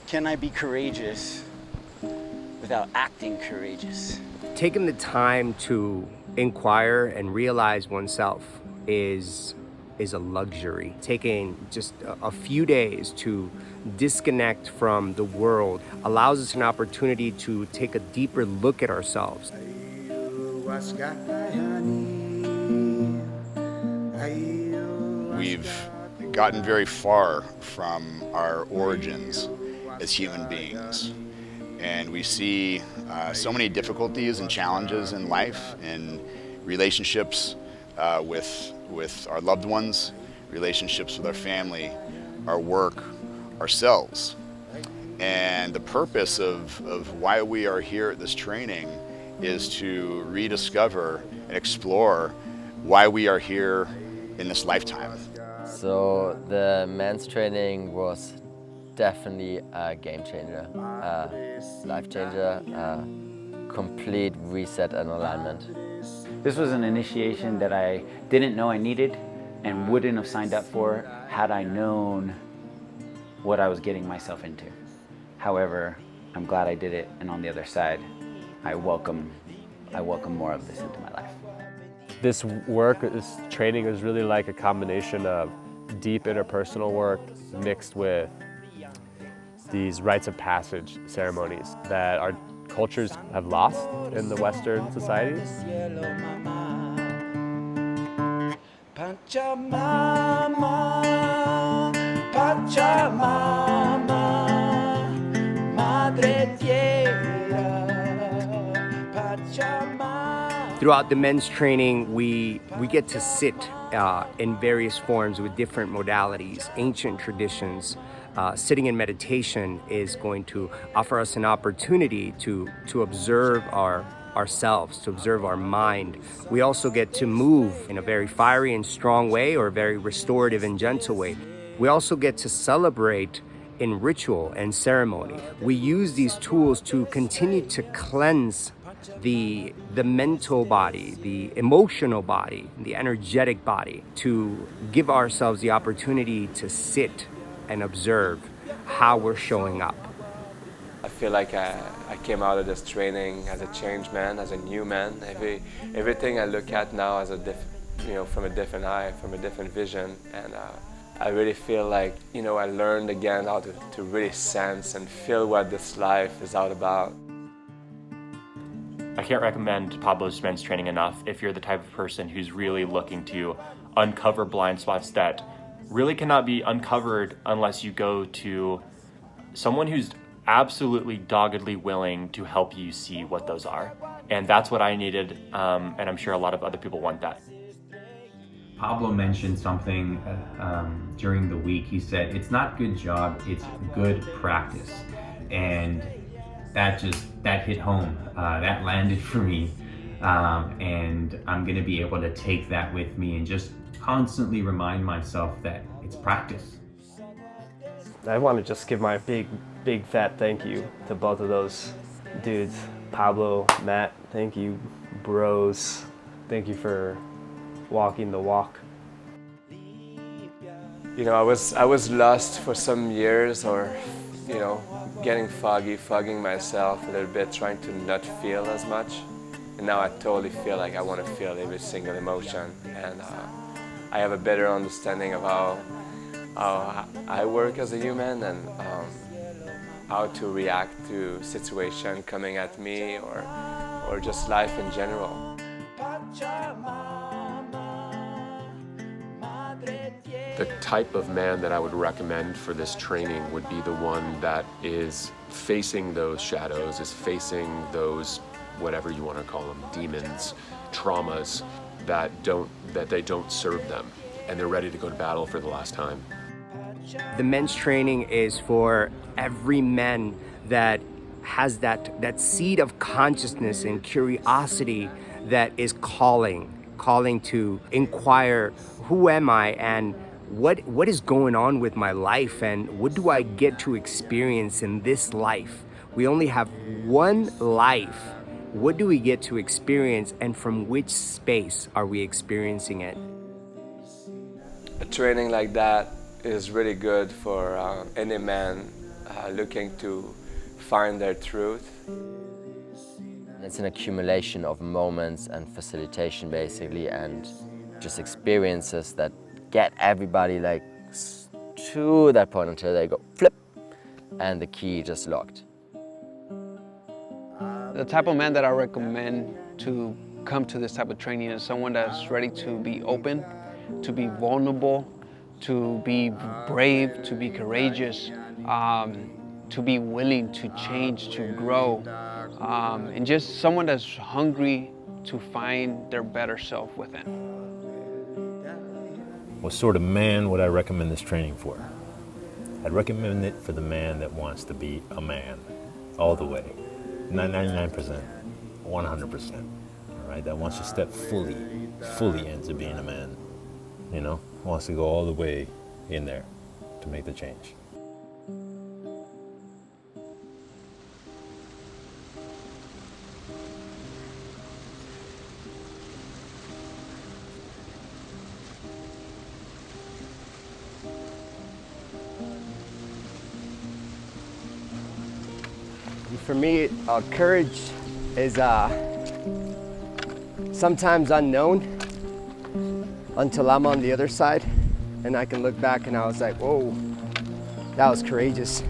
Can I be courageous without acting courageous? Taking the time to inquire and realize oneself is a luxury. Taking just a few days to disconnect from the world allows us an opportunity to take a deeper look at ourselves. We've gotten very far from our origins as human beings. And we see so many difficulties and challenges in life, in relationships with our loved ones, relationships with our family, our work, ourselves. And the purpose of why we are here at this training is to rediscover and explore why we are here in this lifetime. So the men's training was definitely a game changer, a life changer, a complete reset and alignment. This was an initiation that I didn't know I needed and wouldn't have signed up for had I known what I was getting myself into. However, I'm glad I did it, and on the other side, I welcome more of this into my life. This training is really like a combination of deep interpersonal work mixed with these rites of passage ceremonies that our cultures have lost in the Western society. Throughout the men's training, we get to sit in various forms with different modalities, ancient traditions. Sitting in meditation is going to offer us an opportunity to observe ourselves, to observe our mind. We also get to move in a very fiery and strong way, or a very restorative and gentle way. We also get to celebrate in ritual and ceremony. We use these tools to continue to cleanse the mental body, the emotional body, the energetic body, to give ourselves the opportunity to sit and observe how we're showing up. I feel like I came out of this training as a changed man, as a new man. Everything I look at now as from a different eye, from a different vision, and I really feel like I learned again how to really sense and feel what this life is all about. I can't recommend Pablo's men's training enough if you're the type of person who's really looking to uncover blind spots that really cannot be uncovered unless you go to someone who's absolutely doggedly willing to help you see what those are. And that's what I needed, and I'm sure a lot of other people want that. Pablo mentioned something during the week. He said, it's not good job, it's good practice. And that hit home. That landed for me. And I'm gonna be able to take that with me and just constantly remind myself that it's practice. I want to just give my big fat thank you to both of those dudes. Pablo, Matt, thank you, bros. Thank you for walking the walk. I was lost for some years, or getting fogging myself a little bit, trying to not feel as much. And now I totally feel like I want to feel every single emotion, and I have a better understanding of how I work as a human, and how to react to situation coming at me, or just life in general. The type of man that I would recommend for this training would be the one that is facing those shadows, is facing those, whatever you want to call them, demons, traumas that they don't serve them, and they're ready to go to battle for the last time. The men's training is for every man that has that seed of consciousness and curiosity that is calling to inquire, who am I, and what is going on with my life, and what do I get to experience in this life? We only have one life. What do we get to experience, and from which space are we experiencing it? A training like that is really good for any man looking to find their truth. It's an accumulation of moments and facilitation basically, and just experiences that get everybody like to that point until they go flip and the key just locked. The type of man that I recommend to come to this type of training is someone that's ready to be open, to be vulnerable, to be brave, to be courageous, to be willing to change, to grow, and just someone that's hungry to find their better self within. What sort of man would I recommend this training for? I'd recommend it for the man that wants to be a man, all the way, 99%, 100%, all right? That wants to step fully into being a man, you know? Wants to go all the way in there to make the change. For me, courage is sometimes unknown until I'm on the other side and I can look back and I was like, whoa, that was courageous.